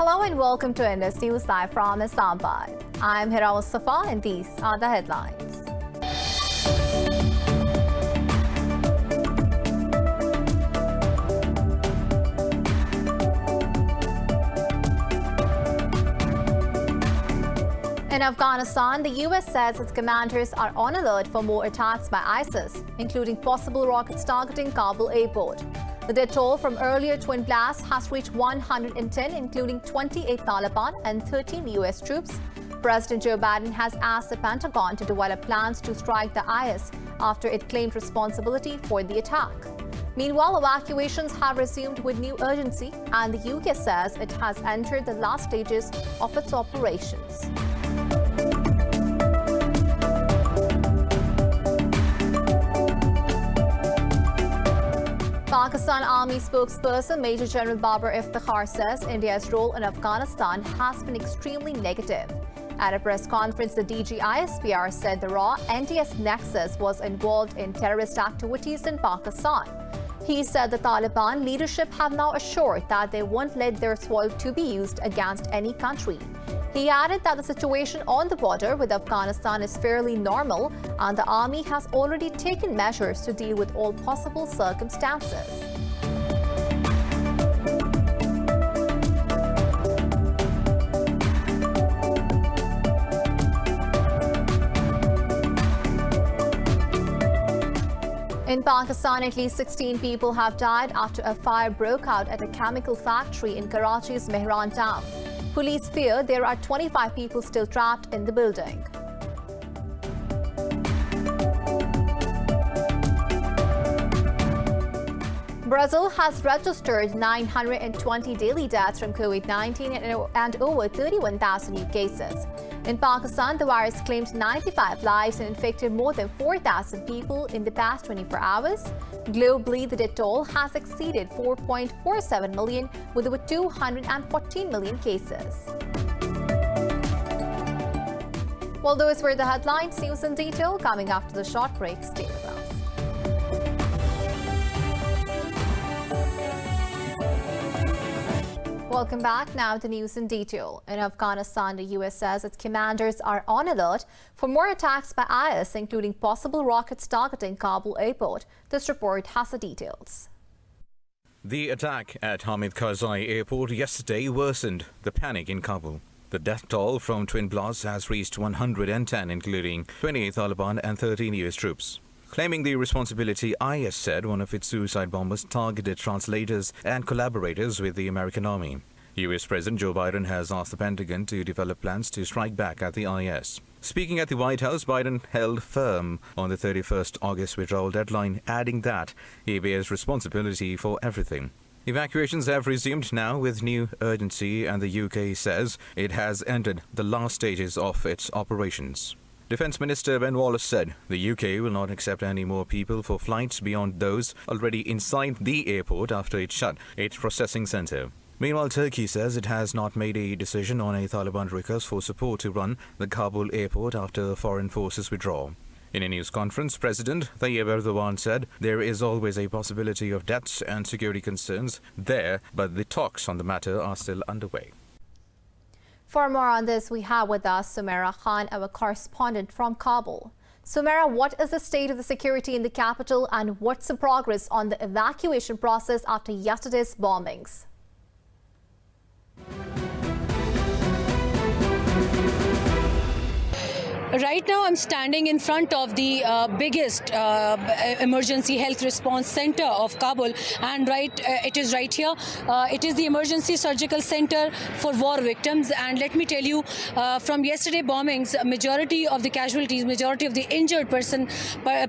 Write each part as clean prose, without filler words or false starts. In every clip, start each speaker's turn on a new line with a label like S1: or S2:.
S1: Hello and welcome to Indus News Live from Islamabad. I'm Hira Mustafa and these are the headlines. In Afghanistan, the US says its commanders are on alert for more attacks by ISIS, including possible rockets targeting Kabul airport. The death toll from earlier twin blasts has reached 110, including 28 Taliban and 13 US troops. President Joe Biden has asked the Pentagon to develop plans to strike the IS after it claimed responsibility for the attack. Meanwhile, evacuations have resumed with new urgency, and the UK says it has entered the last stages of its operations. Pakistan Army spokesperson Major General Babar Iftikhar says India's role in Afghanistan has been extremely negative. At a press conference, the DG ISPR said the raw NDS nexus was involved in terrorist activities in Pakistan. He said the Taliban leadership have now assured that they won't let their soil to be used against any country. He added that the situation on the border with Afghanistan is fairly normal and the army has already taken measures to deal with all possible circumstances. In Pakistan, at least 16 people have died after a fire broke out at a chemical factory in Karachi's Mehran town. Police fear there are 25 people still trapped in the building. Brazil has registered 920 daily deaths from COVID-19 and over 31,000 new cases. In Pakistan, the virus claimed 95 lives and infected more than 4,000 people in the past 24 hours. Globally, the death toll has exceeded 4.47 million, with over 214 million cases. Well, those were the headlines. News in detail coming after the short break. Stay with us. Welcome back. Now the news in detail. In Afghanistan, the US says its commanders are on alert for more attacks by IS, including possible rockets targeting Kabul airport. This report has the details.
S2: The attack at Hamid Karzai airport yesterday worsened the panic in Kabul. The death toll from twin blasts has reached 110, including 28 Taliban and 13 US troops. Claiming the responsibility, IS said one of its suicide bombers targeted translators and collaborators with the American army. US President Joe Biden has asked the Pentagon to develop plans to strike back at the IS. Speaking at the White House, Biden held firm on the 31st August withdrawal deadline, adding that he bears responsibility for everything. Evacuations have resumed now with new urgency, and the UK says it has entered the last stages of its operations. Defence Minister Ben Wallace said the UK will not accept any more people for flights beyond those already inside the airport after it shut its processing centre. Meanwhile, Turkey says it has not made a decision on a Taliban request for support to run the Kabul airport after foreign forces withdraw. In a news conference, President Tayyip Erdogan said there is always a possibility of deaths and security concerns there, but the talks on the matter are still underway.
S1: For more on this, we have with us Sumaira Khan, our correspondent from Kabul. Sumaira, what is the state of the security in the capital and what's the progress on the evacuation process after yesterday's bombings?
S3: Right now, I'm standing in front of the biggest emergency health response center of Kabul, and it is right here. It is the emergency surgical center for war victims, and let me tell you, from yesterday bombings, majority of the casualties, majority of the injured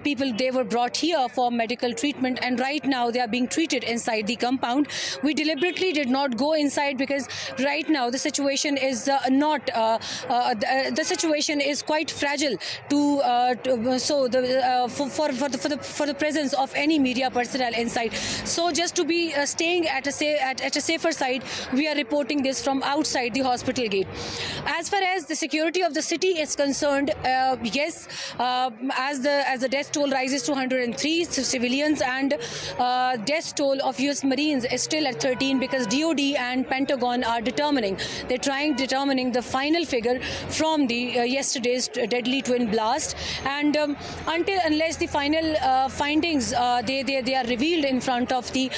S3: people, they were brought here for medical treatment, and right now they are being treated inside the compound. We deliberately did not go inside because right now the situation is the situation is quite bit fragile for the presence of any media personnel inside. So just to be staying at a safer side, we are reporting this from outside the hospital gate. As far as the security of the city is concerned, yes, as the death toll rises to 103 civilians, and death toll of US Marines is still at 13 because DOD and Pentagon are determining the final figure from the yesterday's deadly twin blast, and unless the final findings they are revealed in front of the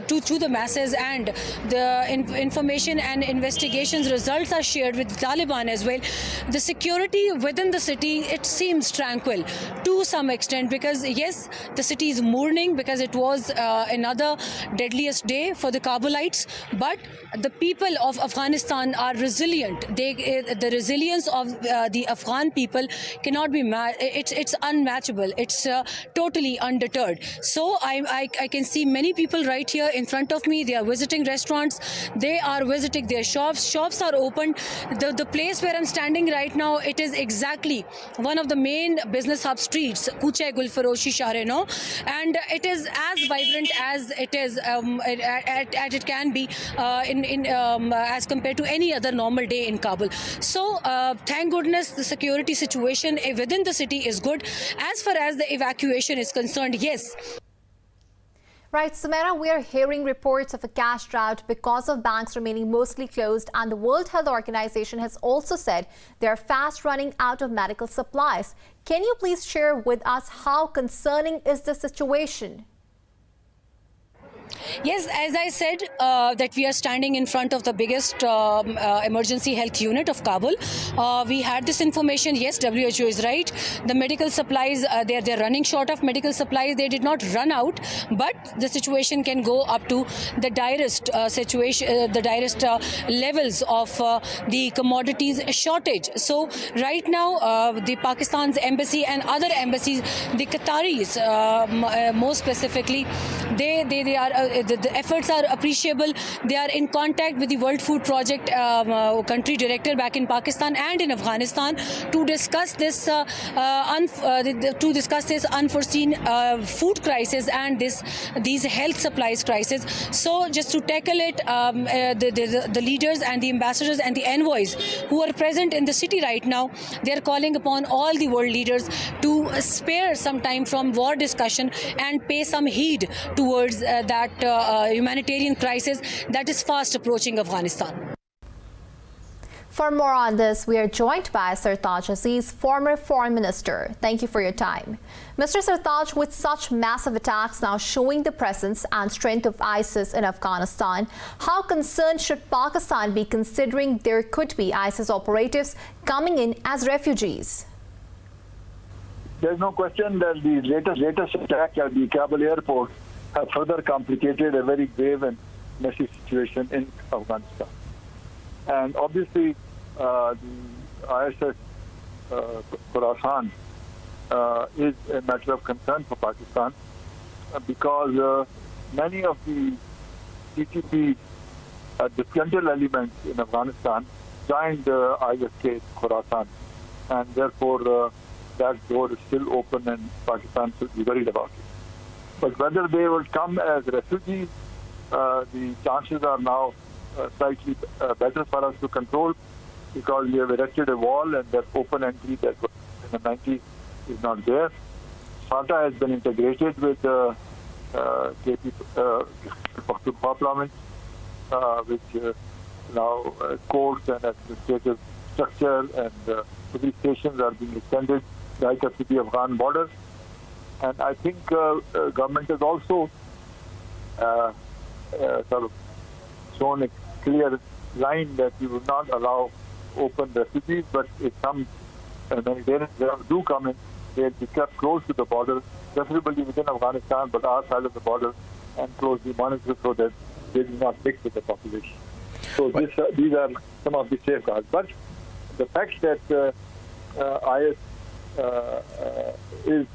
S3: to the masses, and the information and investigations results are shared with the Taliban as well, the security within the city, it seems tranquil to some extent, because yes, the city is mourning because it was another deadliest day for the Kabulites, but the people of Afghanistan are resilient. The resilience of the Afghan people cannot be it's unmatchable. It's totally undeterred. So I can see many people right here in front of me. They are visiting restaurants, they are visiting their shops are open. The place where I'm standing right now, it is exactly one of the main business hub streets, Kuche Gulfaroshi Shahreno, and it is as vibrant as it is as it can be as compared to any other normal day in Kabul. So thank goodness the security situation within the city is good. As far as the evacuation is concerned, yes.
S1: Right, Samara, we are hearing reports of a cash drought because of banks remaining mostly closed, and the World Health Organization has also said they are fast running out of medical supplies. Can you please share with us how concerning is the situation?
S3: Yes, as I said, that we are standing in front of the biggest emergency health unit of Kabul. We had this information. Yes, WHO is right. The medical supplies, they're running short of medical supplies. They did not run out, but the situation can go up to the direst levels of the commodities shortage. So right now, the Pakistan's embassy and other embassies, the Qataris, more specifically, they are. The efforts are appreciable. They are in contact with the World Food Project country director back in Pakistan and in Afghanistan to discuss this unforeseen food crisis and these health supplies crisis. So just to tackle it, the leaders and the ambassadors and the envoys who are present in the city right now, they are calling upon all the world leaders to spare some time from war discussion and pay some heed towards that humanitarian crisis that is fast approaching Afghanistan.
S1: For more on this, we are joined by Sartaj Aziz, former foreign minister. Thank you for your time. Mr. Sartaj, with such massive attacks now showing the presence and strength of ISIS in Afghanistan, how concerned should Pakistan be considering there could be ISIS operatives coming in as refugees?
S4: There's no question that the latest attack at the Kabul airport have further complicated a very grave and messy situation in Afghanistan. And obviously, the ISIS Khorasan is a matter of concern for Pakistan because many of the TTP disgruntled elements in Afghanistan joined ISK Khorasan, and therefore that door is still open and Pakistan should be worried about it. But whether they will come as refugees, the chances are now slightly better for us to control because we have erected a wall and that open entry that was in the 90s is not there. FATA has been integrated with KP Pakhtunkhwa province, which now courts and administrative structure and police stations are being extended right up to the Afghan border. And I think government has also sort of shown a clear line that we will not allow open refugees, but if some humanitarian do come in, they'll be kept close to the border, preferably within Afghanistan, but our side of the border, and closely monitored so that they do not mix with the population. So these are some of the safeguards. But the fact that IS is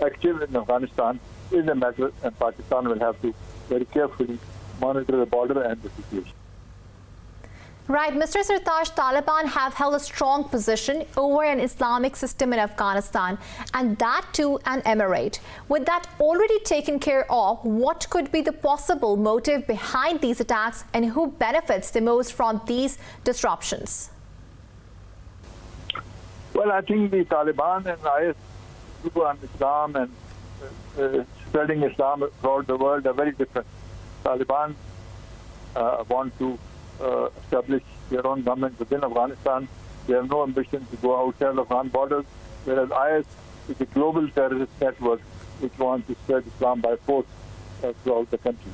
S4: active in Afghanistan is a matter, and Pakistan will have to very carefully monitor the border and the situation.
S1: Right, Mr. Sartaj, Taliban have held a strong position over an Islamic system in Afghanistan, and that too an emirate. With that already taken care of, what could be the possible motive behind these attacks, and who benefits the most from these disruptions?
S4: Well, I think the Taliban and IS on Islam and spreading Islam throughout the world are very different. Taliban want to establish their own government within Afghanistan. They have no ambition to go outside of Afghan borders, whereas IS is a global terrorist network which wants to spread Islam by force throughout the country.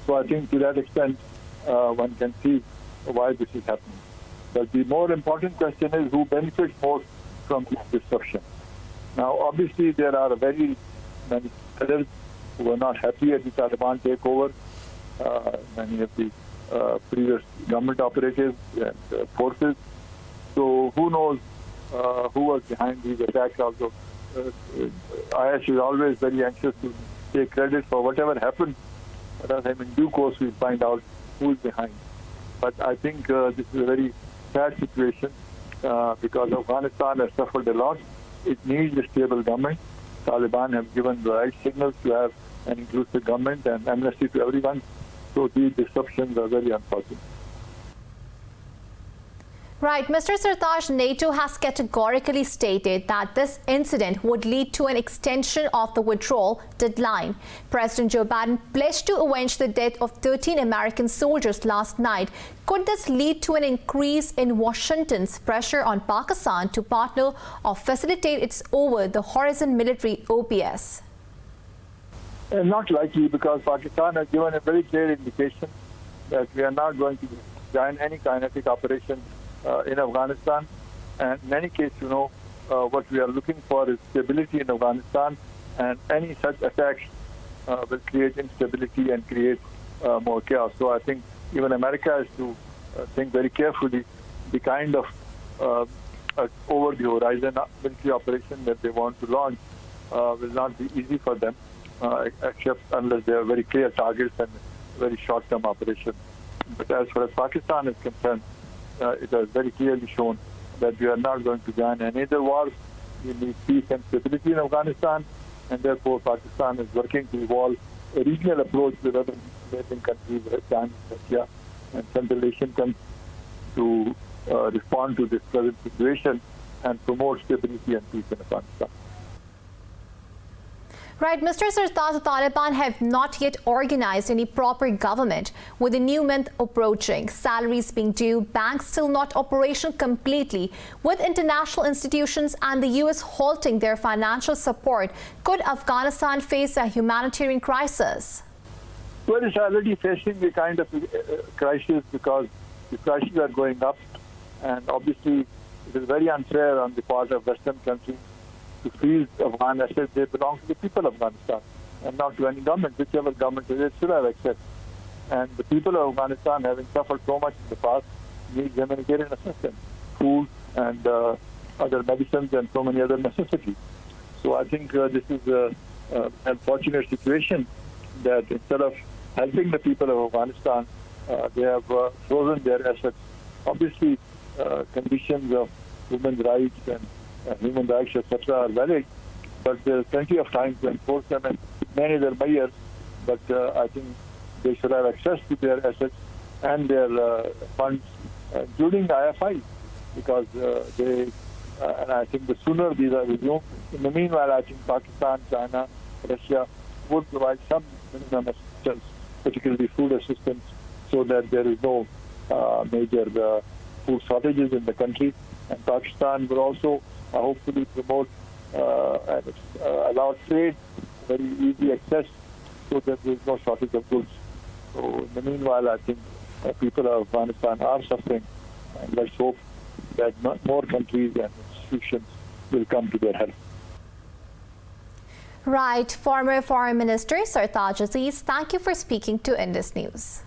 S4: So I think to that extent, one can see why this is happening. But the more important question is who benefits most from this disruption. Now, obviously, there are very many others who are not happy at the Taliban takeover. Many of the previous government operatives and forces. So who knows who was behind these attacks also. IS is always very anxious to take credit for whatever happened. But in due course, we'll find out who is behind. But I think this is a very sad situation because Afghanistan has suffered a lot. It needs a stable government. Taliban have given the right signals to have an inclusive government and amnesty to everyone. So these disruptions are very unfortunate.
S1: Right. Mr. Sartaj, NATO has categorically stated that this incident would lead to an extension of the withdrawal deadline. President Joe Biden pledged to avenge the death of 13 American soldiers last night. Could this lead to an increase in Washington's pressure on Pakistan to partner or facilitate its over-the-horizon military OPS?
S4: Not likely, because Pakistan has given a very clear indication that we are not going to join any kinetic operation in Afghanistan. And in any case, what we are looking for is stability in Afghanistan, and any such attacks will create instability and create more chaos. So I think even America has to think very carefully the kind of over-the-horizon military operation that they want to launch will not be easy for them, except unless they are very clear targets and very short-term operations. But as far as Pakistan is concerned, it has very clearly shown that we are not going to join any other wars. We need peace and stability in Afghanistan, and therefore Pakistan is working to evolve a regional approach with other neighboring countries, China, Russia, and Central Asian countries to respond to this present situation and promote stability and peace in Afghanistan.
S1: Right, Mr. Sartaj, the Taliban have not yet organized any proper government. With the new month approaching, salaries being due, banks still not operational completely, with international institutions and the U.S. halting their financial support, could Afghanistan face a humanitarian crisis?
S4: Well, it's already facing a kind of crisis because the prices are going up, and obviously it is very unfair on the part of Western countries to freeze Afghan assets. They belong to the people of Afghanistan and not to any government. Whichever government it is should have access. And the people of Afghanistan, having suffered so much in the past, need humanitarian assistance, food and other medicines and so many other necessities. So I think this is an unfortunate situation that instead of helping the people of Afghanistan, they have frozen their assets. Obviously, conditions of human rights and human rights, etc., are valid, but there is plenty of time to enforce them and many their measures. But I think they should have access to their assets and their funds, including IFI, because and I think the sooner these are resumed. In the meanwhile, I think Pakistan, China, Russia would provide some minimum assistance, particularly food assistance, so that there is no major food shortages in the country. And Pakistan will also hopefully promote and allow trade, very easy access, so that there is no shortage of goods. So in the meanwhile, I think people of Afghanistan are suffering, and let's hope that more countries and institutions will come to their help.
S1: Right. Former Foreign Minister Sartaj Aziz, thank you for speaking to Indus News.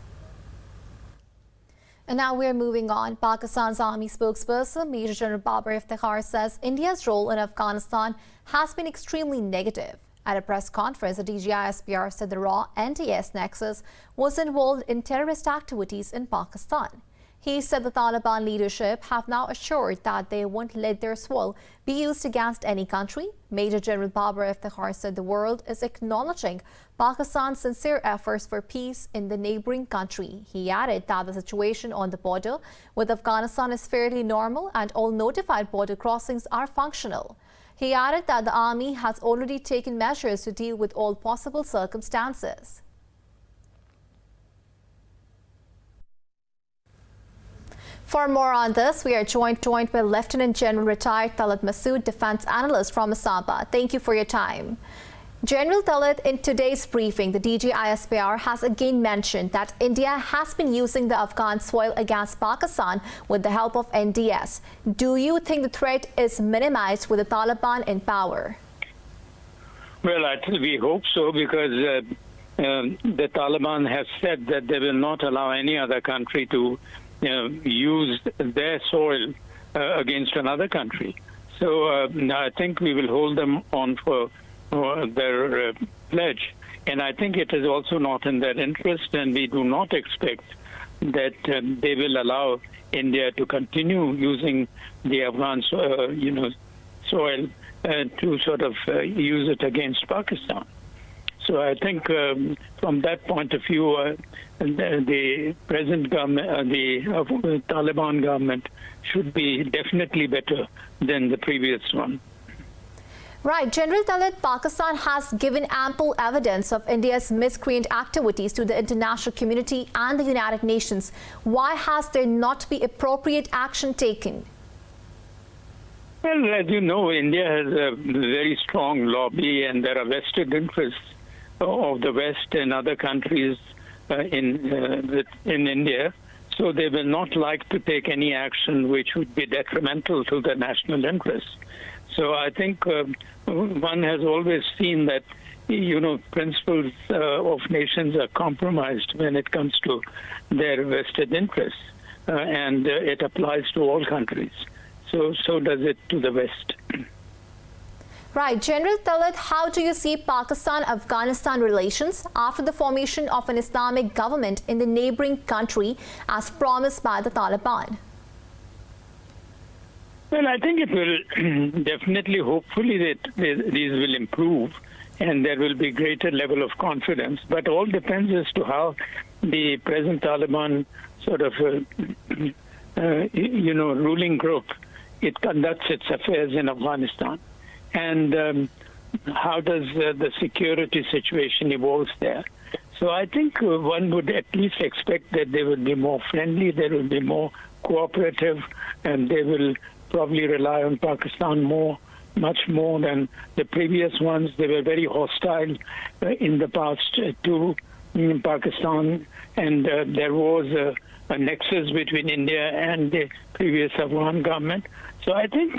S1: And now we're moving on. Pakistan's Army spokesperson, Major General Babar Iftikhar, says India's role in Afghanistan has been extremely negative. At a press conference, the DGISPR said the raw anti-IS nexus was involved in terrorist activities in Pakistan. He said the Taliban leadership have now assured that they won't let their sway be used against any country. Major General Babar Iftikhar said the world is acknowledging Pakistan's sincere efforts for peace in the neighboring country. He added that the situation on the border with Afghanistan is fairly normal and all notified border crossings are functional. He added that the army has already taken measures to deal with all possible circumstances. For more on this, we are joined by Lieutenant General retired Talat Masood, defense analyst from Islamabad. Thank you for your time. General Talat, in today's briefing, the DG ISPR has again mentioned that India has been using the Afghan soil against Pakistan with the help of NDS. Do you think the threat is minimized with the Taliban in power?
S5: Well, we hope so, because the Taliban has said that they will not allow any other country to use their soil against another country. So I think we will hold them on for their pledge. And I think it is also not in their interest, and we do not expect that they will allow India to continue using the Afghan soil to sort of use it against Pakistan. So I think from that point of view, the present government, the Taliban government, should be definitely better than the previous one.
S1: Right. General Talat, Pakistan has given ample evidence of India's miscreant activities to the international community and the United Nations. Why has there not been appropriate action taken?
S5: Well, as you know, India has a very strong lobby, and there are vested interests of the West and other countries in India. So they will not like to take any action which would be detrimental to the national interest. So I think one has always seen that, principles of nations are compromised when it comes to their vested interests, and it applies to all countries. So does it to the West.
S1: Right. General Talat, how do you see Pakistan-Afghanistan relations after the formation of an Islamic government in the neighboring country as promised by the Taliban?
S5: Well, I think it will definitely, hopefully, that these will improve and there will be greater level of confidence. But all depends as to how the present Taliban sort of, ruling group, it conducts its affairs in Afghanistan. And how does the security situation evolve there? So I think one would at least expect that they will be more friendly, they will be more cooperative, and they will probably rely on Pakistan much more than the previous ones. They were very hostile in the past to Pakistan, and there was a nexus between India and the previous Afghan government. So I think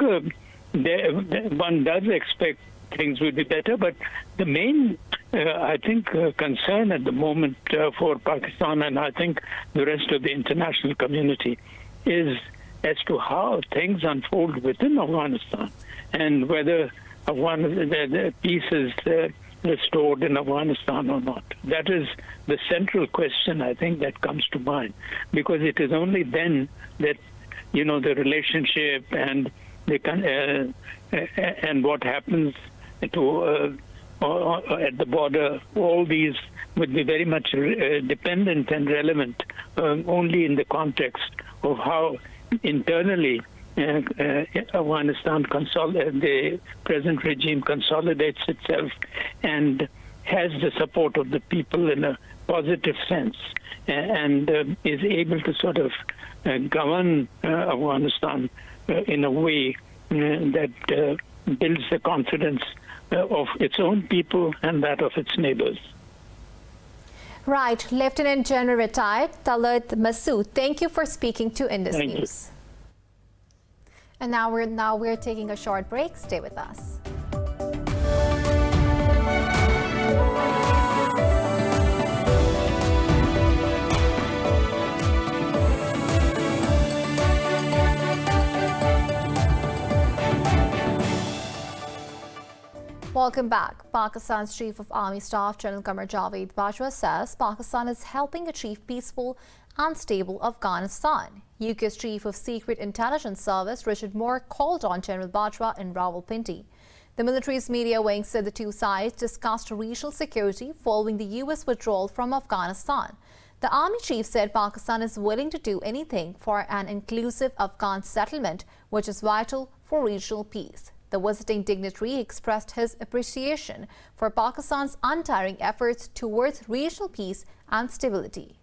S5: one does expect things will be better, but the main, I think, concern at the moment for Pakistan, and I think the rest of the international community, is as to how things unfold within Afghanistan and whether the peace is restored in Afghanistan or not. That is the central question, I think, that comes to mind, because it is only then that, the relationship and and what happens to at the border, all these would be very much dependent and relevant only in the context of how internally Afghanistan the present regime consolidates itself and has the support of the people in a positive sense, and is able to sort of govern Afghanistan in a way that builds the confidence of its own people and that of its neighbors.
S1: Right. Lieutenant General retired Talat Masood, thank you for speaking to Indus News. And now we're taking a short break. Stay with us. Welcome back. Pakistan's Chief of Army Staff General Qamar Javed Bajwa says Pakistan is helping achieve peaceful and stable Afghanistan. UK's Chief of Secret Intelligence Service, Richard Moore, called on General Bajwa in Rawalpindi. The military's media wing said the two sides discussed regional security following the US withdrawal from Afghanistan. The army chief said Pakistan is willing to do anything for an inclusive Afghan settlement, which is vital for regional peace. The visiting dignitary expressed his appreciation for Pakistan's untiring efforts towards regional peace and stability.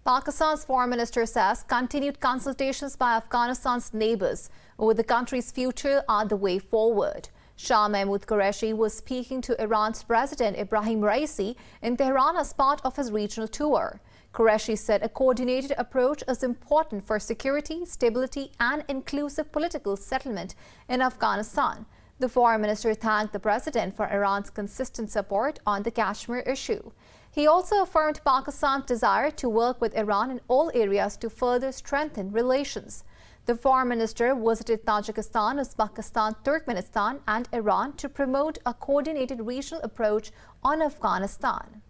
S1: Pakistan's foreign minister says continued consultations by Afghanistan's neighbors over the country's future are the way forward. Shah Mahmood Qureshi was speaking to Iran's President Ibrahim Raisi in Tehran as part of his regional tour. Qureshi said a coordinated approach is important for security, stability and inclusive political settlement in Afghanistan. The foreign minister thanked the president for Iran's consistent support on the Kashmir issue. He also affirmed Pakistan's desire to work with Iran in all areas to further strengthen relations. The foreign minister visited Tajikistan, Uzbekistan, Turkmenistan and Iran to promote a coordinated regional approach on Afghanistan.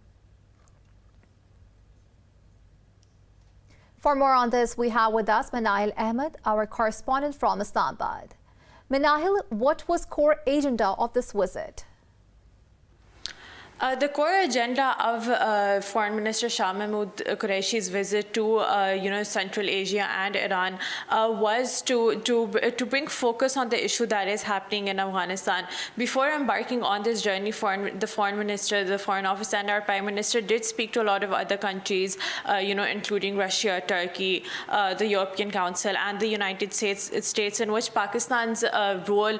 S1: For more on this, we have with us Manahil Ahmed, our correspondent from Islamabad. Manahil, what was core agenda of this visit?
S6: The core agenda of Foreign Minister Shah Mahmood Qureshi's visit to Central Asia and Iran was to bring focus on the issue that is happening in Afghanistan. Before embarking on this journey, the Foreign Minister, the Foreign Office and our Prime Minister did speak to a lot of other countries, including Russia, Turkey, the European Council and the United States, in which Pakistan's role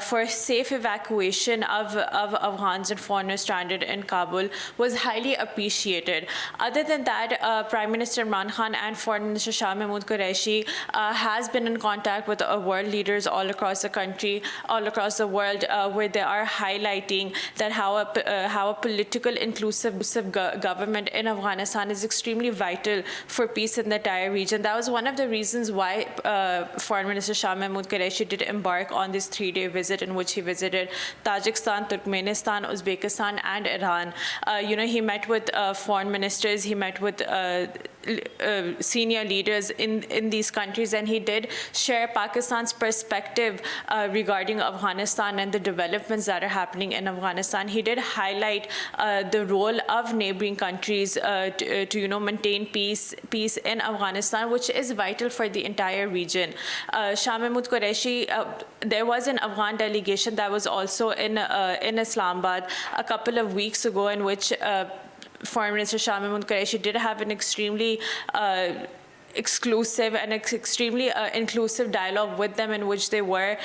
S6: for safe evacuation of Afghans and foreigners stranded in Kabul was highly appreciated. Other than that, Prime Minister Imran Khan and Foreign Minister Shah Mahmood Qureshi has been in contact with world leaders all across the country, all across the world, where they are highlighting that how a political inclusive government in Afghanistan is extremely vital for peace in the entire region. That was one of the reasons why Foreign Minister Shah Mahmood Qureshi did embark on this 3-day visit, in which he visited Tajikistan, Turkmenistan, Uzbekistan and Iran. He met with foreign ministers, he met with senior leaders in these countries, and he did share Pakistan's perspective regarding Afghanistan and the developments that are happening in Afghanistan. He did highlight the role of neighboring countries to maintain peace in Afghanistan, which is vital for the entire region. Shah Mahmood Qureshi, there was an Afghan delegation that was also in Islamabad a couple of weeks ago, in which Foreign Minister Shah Mahmood Qureshi did have an extremely exclusive and extremely inclusive dialogue with them, in which they were,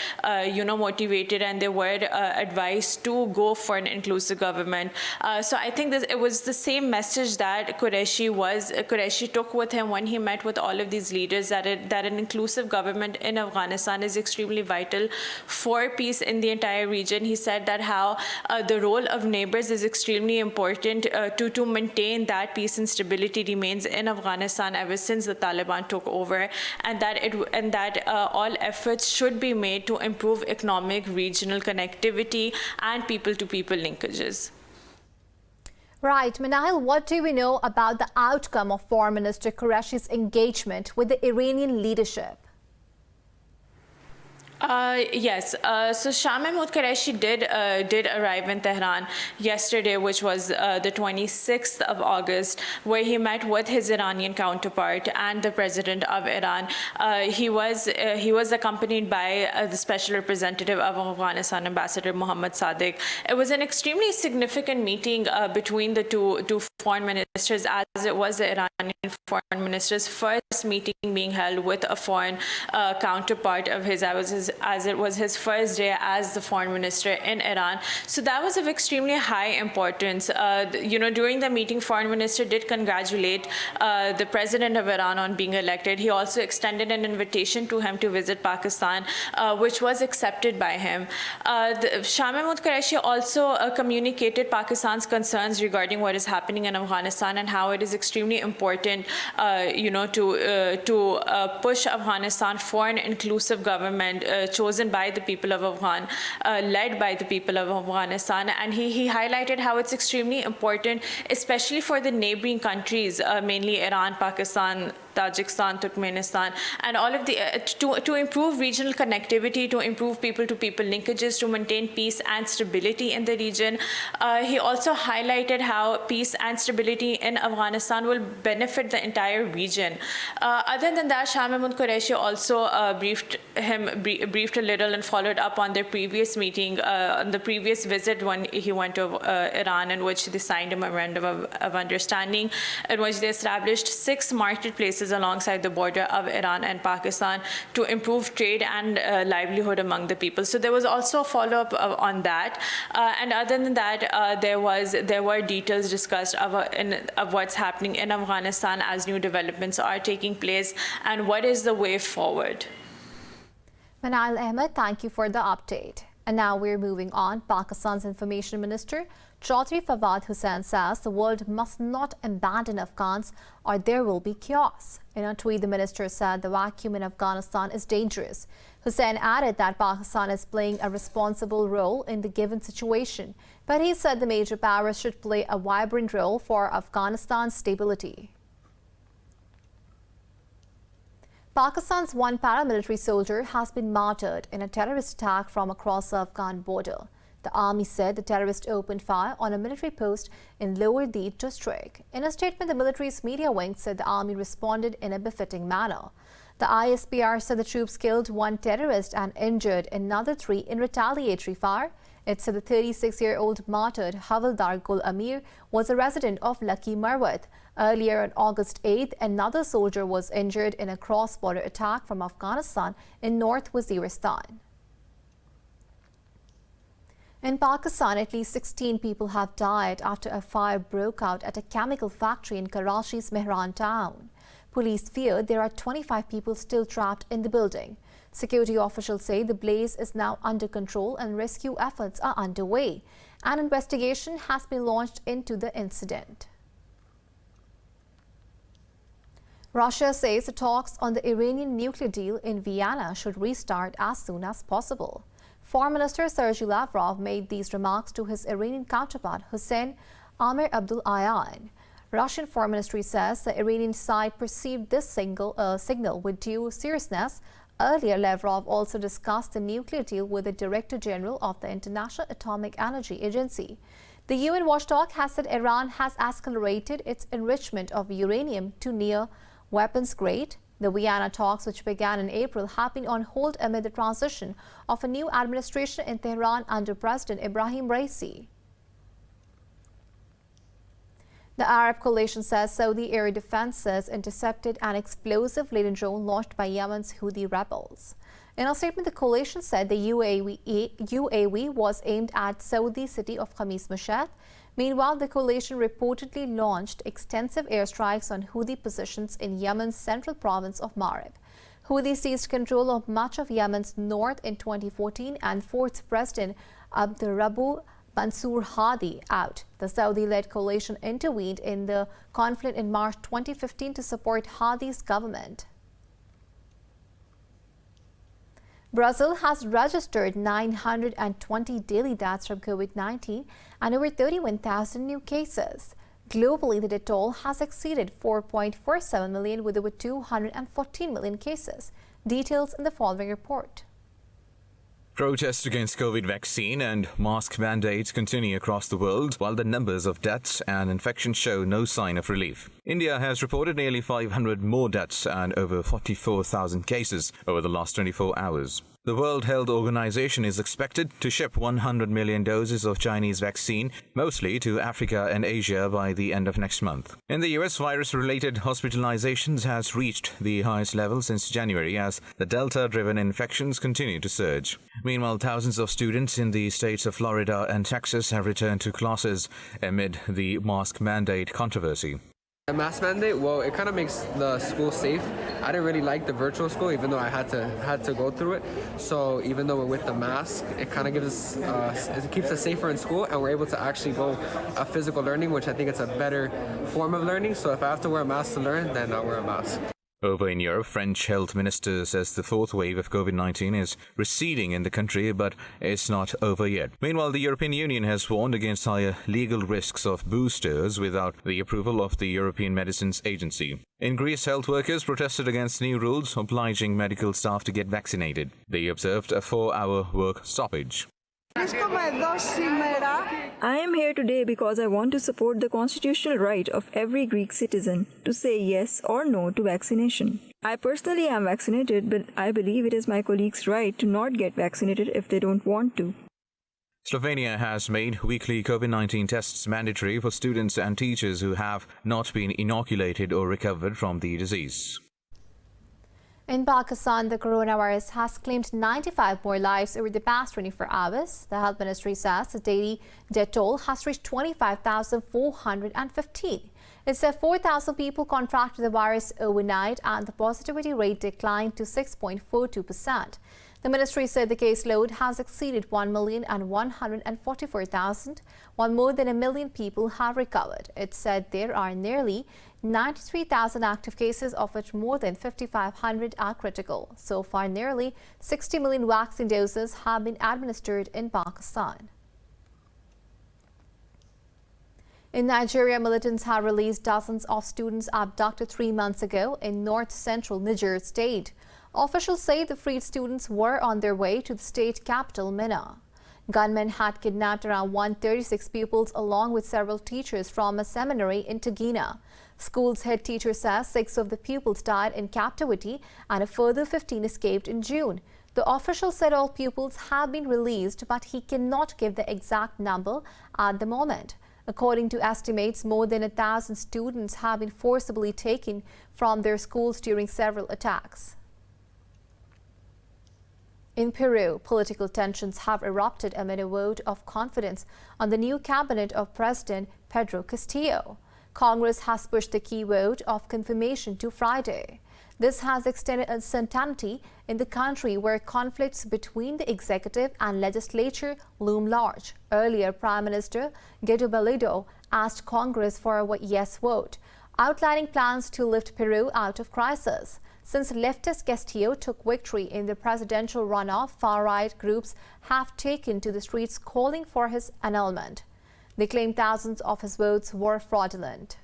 S6: motivated and they were advised to go for an inclusive government. So I think it was the same message that Qureshi took with him when he met with all of these leaders, that an inclusive government in Afghanistan is extremely vital for peace in the entire region. He said that how the role of neighbors is extremely important to maintain that peace and stability remains in Afghanistan ever since the Taliban took over, and that all efforts should be made to improve economic, regional connectivity and people-to-people linkages.
S1: Right. Manahil, what do we know about the outcome of Foreign Minister Qureshi's engagement with the Iranian leadership?
S6: Yes. So Shah Mahmood Qureshi did arrive in Tehran yesterday, which was the 26th of August, where he met with his Iranian counterpart and the president of Iran. He was accompanied by the special representative of Afghanistan, Ambassador Mohammad Sadiq. It was an extremely significant meeting between the two foreign ministers, as it was the Iranian foreign minister's first meeting being held with a foreign counterpart of his. As it was his first day as the foreign minister in Iran. So that was of extremely high importance. During the meeting, foreign minister did congratulate the president of Iran on being elected. He also extended an invitation to him to visit Pakistan, which was accepted by him. Shah Mahmood Qureshi also communicated Pakistan's concerns regarding what is happening in in Afghanistan and how it is extremely important, to push Afghanistan for an inclusive government chosen by the people of Afghan, led by the people of Afghanistan. And he highlighted how it's extremely important, especially for the neighboring countries, mainly Iran, Pakistan, Tajikistan, Turkmenistan, and all of the to improve regional connectivity, to improve people-to-people linkages, to maintain peace and stability in the region. He also highlighted how peace and stability in Afghanistan will benefit the entire region. Other than that, Shah Mahmood Qureshi also briefed a little and followed up on their previous meeting, on the previous visit when he went to Iran, in which they signed a memorandum of understanding, in which they established 6 marketplaces alongside the border of Iran and Pakistan to improve trade and livelihood among the people. So there was also a follow-up on that. And other than that, there were details discussed of what's happening in Afghanistan as new developments are taking place and what is the way forward.
S1: Manail Ahmed, thank you for the update. And now we're moving on. Pakistan's Information Minister Chaudhry Fawad Hussain says the world must not abandon Afghans or there will be chaos. In a tweet, the minister said the vacuum in Afghanistan is dangerous. Hussain added that Pakistan is playing a responsible role in the given situation, but he said the major powers should play a vibrant role for Afghanistan's stability. Pakistan's one paramilitary soldier has been martyred in a terrorist attack from across the Afghan border. The army said the terrorist opened fire on a military post in Lower Deed district. In a statement, the military's media wing said the army responded in a befitting manner. The ISPR said the troops killed 1 terrorist and injured another 3 in retaliatory fire. It said the 36-year-old martyred Havildar Gul Amir was a resident of Lucky Marwat. Earlier on August 8th, another soldier was injured in a cross-border attack from Afghanistan in North Waziristan. In Pakistan, at least 16 people have died after a fire broke out at a chemical factory in Karachi's Mehran town. Police fear there are 25 people still trapped in the building. Security officials say the blaze is now under control and rescue efforts are underway. An investigation has been launched into the incident. Russia says the talks on the Iranian nuclear deal in Vienna should restart as soon as possible. Foreign Minister Sergei Lavrov made these remarks to his Iranian counterpart Hossein Amir-Abdollahian. Russian Foreign Ministry says the Iranian side perceived this signal with due seriousness. Earlier, Lavrov also discussed the nuclear deal with the Director General of the International Atomic Energy Agency. The UN watchdog has said Iran has accelerated its enrichment of uranium to near weapons grade. The Vienna talks, which began in April, have been on hold amid the transition of a new administration in Tehran under President Ibrahim Raisi. The Arab coalition says Saudi air defenses intercepted an explosive-laden drone launched by Yemen's Houthi rebels. In a statement, the coalition said the UAV was aimed at Saudi city of Khamis Mashat. Meanwhile, the coalition reportedly launched extensive airstrikes on Houthi positions in Yemen's central province of Marib. Houthi seized control of much of Yemen's north in 2014 and forced President Abdurrabbu Mansur Hadi out. The Saudi-led coalition intervened in the conflict in March 2015 to support Hadi's government. Brazil has registered 920 daily deaths from COVID-19 and over 31,000 new cases. Globally, the death toll has exceeded 4.47 million with over 214 million cases. Details in the following report.
S2: Protests against COVID vaccine and mask mandates continue across the world, while the numbers of deaths and infections show no sign of relief. India has reported nearly 500 more deaths and over 44,000 cases over the last 24 hours. The World Health Organization is expected to ship 100 million doses of Chinese vaccine, mostly to Africa and Asia, by the end of next month. In the US, virus-related hospitalizations has reached the highest level since January as the Delta-driven infections continue to surge. Meanwhile, thousands of students in the states of Florida and Texas have returned to classes amid the mask mandate controversy.
S7: The mask mandate, well, it kind of makes the school safe. I didn't really like the virtual school, even though I had to go through it. So even though we're with the mask, it kind of gives us, it keeps us safer in school, and we're able to actually go a physical learning, which I think it's a better form of learning. So if I have to wear a mask to learn, then I'll wear a mask.
S2: Over in Europe, French health minister says the fourth wave of COVID-19 is receding in the country, but it's not over yet. Meanwhile, the European Union has warned against higher legal risks of boosters without the approval of the European Medicines Agency. In Greece, health workers protested against new rules obliging medical staff to get vaccinated. They observed a 4-hour work stoppage.
S8: I am here today because I want to support the constitutional right of every Greek citizen to say yes or no to vaccination. I personally am vaccinated, but I believe it is my colleagues' right to not get vaccinated if they don't want to.
S2: Slovenia has made weekly COVID-19 tests mandatory for students and teachers who have not been inoculated or recovered from the disease.
S1: In Pakistan, the coronavirus has claimed 95 more lives over the past 24 hours. The health ministry says the daily death toll has reached 25,415. It said 4,000 people contracted the virus overnight and the positivity rate declined to 6.42%. The ministry said the caseload has exceeded 1,144,000, while more than 1 million people have recovered. It said there are nearly 93,000 active cases, of which more than 5,500 are critical. So far, nearly 60 million vaccine doses have been administered in Pakistan. In Nigeria, militants have released dozens of students abducted 3 months ago in north-central Niger state. Officials say the freed students were on their way to the state capital, Minna. Gunmen had kidnapped around 136 pupils along with several teachers from a seminary in Tagina. School's head teacher says 6 of the pupils died in captivity and a further 15 escaped in June. The official said all pupils have been released, but he cannot give the exact number at the moment. According to estimates, more than 1,000 students have been forcibly taken from their schools during several attacks. In Peru, political tensions have erupted amid a vote of confidence on the new cabinet of President Pedro Castillo. Congress has pushed the key vote of confirmation to Friday. This has extended uncertainty in the country where conflicts between the executive and legislature loom large. Earlier, Prime Minister Guaido Bellido asked Congress for a yes vote, outlining plans to lift Peru out of crisis. Since leftist Castillo took victory in the presidential runoff, far-right groups have taken to the streets calling for his annulment. They claim thousands of his votes were fraudulent.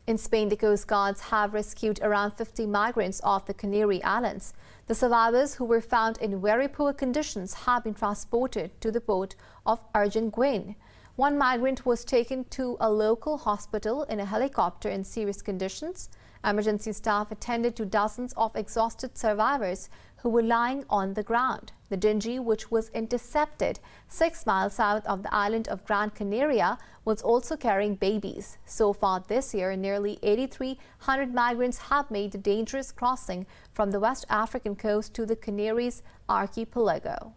S1: In Spain, the Coast Guards have rescued around 50 migrants off the Canary Islands. The survivors, who were found in very poor conditions, have been transported to the port of Arguineguin. One migrant was taken to a local hospital in a helicopter in serious conditions. Emergency staff attended to dozens of exhausted survivors who were lying on the ground. The dinghy, which was intercepted 6 miles south of the island of Gran Canaria, was also carrying babies. So far this year, nearly 8,300 migrants have made the dangerous crossing from the West African coast to the Canaries archipelago.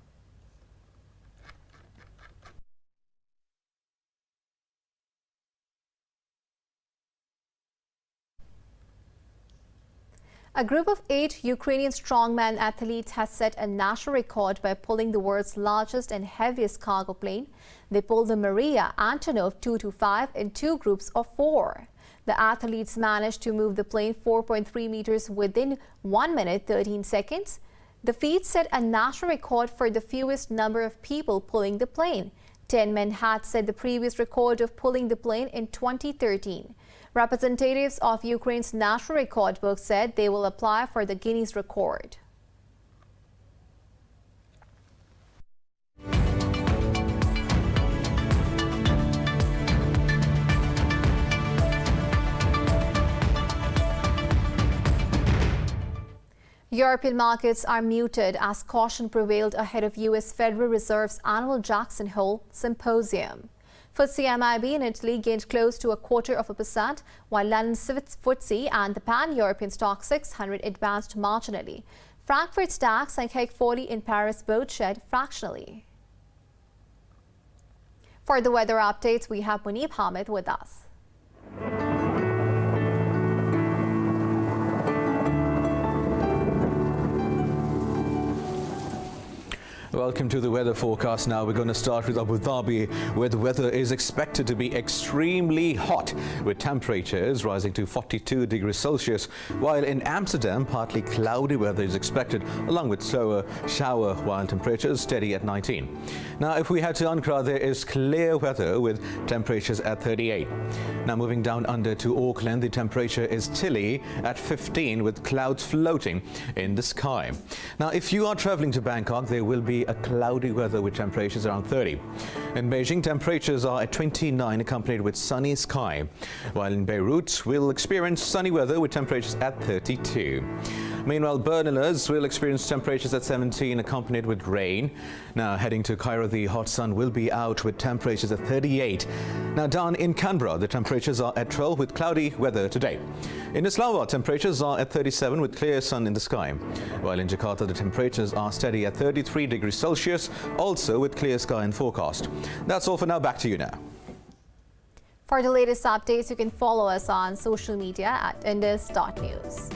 S1: A group of 8 Ukrainian strongman athletes has set a national record by pulling the world's largest and heaviest cargo plane. They pulled the Maria Antonov 225 in 2 groups of 4. The athletes managed to move the plane 4.3 meters within 1 minute 13 seconds. The feat set a national record for the fewest number of people pulling the plane. 10 men had set the previous record of pulling the plane in 2013. Representatives of Ukraine's national record book said they will apply for the Guinness record. European markets are muted as caution prevailed ahead of U.S. Federal Reserve's annual Jackson Hole Symposium. FTSE MIB in Italy gained close to 0.25%, while London's FTSE and the Pan-European Stock 600 advanced marginally. Frankfurt's DAX and CAC 40 in Paris both shed fractionally. For the weather updates, we have Munib Hamid with us.
S2: Welcome to the weather forecast. Now we're going to start with Abu Dhabi, where the weather is expected to be extremely hot, with temperatures rising to 42 degrees Celsius, while in Amsterdam, partly cloudy weather is expected, along with slower shower, while temperatures steady at 19. Now, if we head to Ankara, there is clear weather with temperatures at 38. Now, moving down under to Auckland, the temperature is chilly at 15, with clouds floating in the sky. Now, if you are traveling to Bangkok, there will be a cloudy weather with temperatures around 30. In Beijing, temperatures are at 29, accompanied with sunny sky, while in Beirut, we'll experience sunny weather with temperatures at 32. Meanwhile, Bernalers will experience temperatures at 17, accompanied with rain. Now, heading to Cairo, the hot sun will be out with temperatures at 38. Now, down in Canberra, the temperatures are at 12 with cloudy weather today. In Islamabad, temperatures are at 37 with clear sun in the sky, while in Jakarta, the temperatures are steady at 33 degrees Celsius, also with clear sky in forecast. That's all for now. Back to you now.
S1: For the latest updates, you can follow us on social media at indus.news.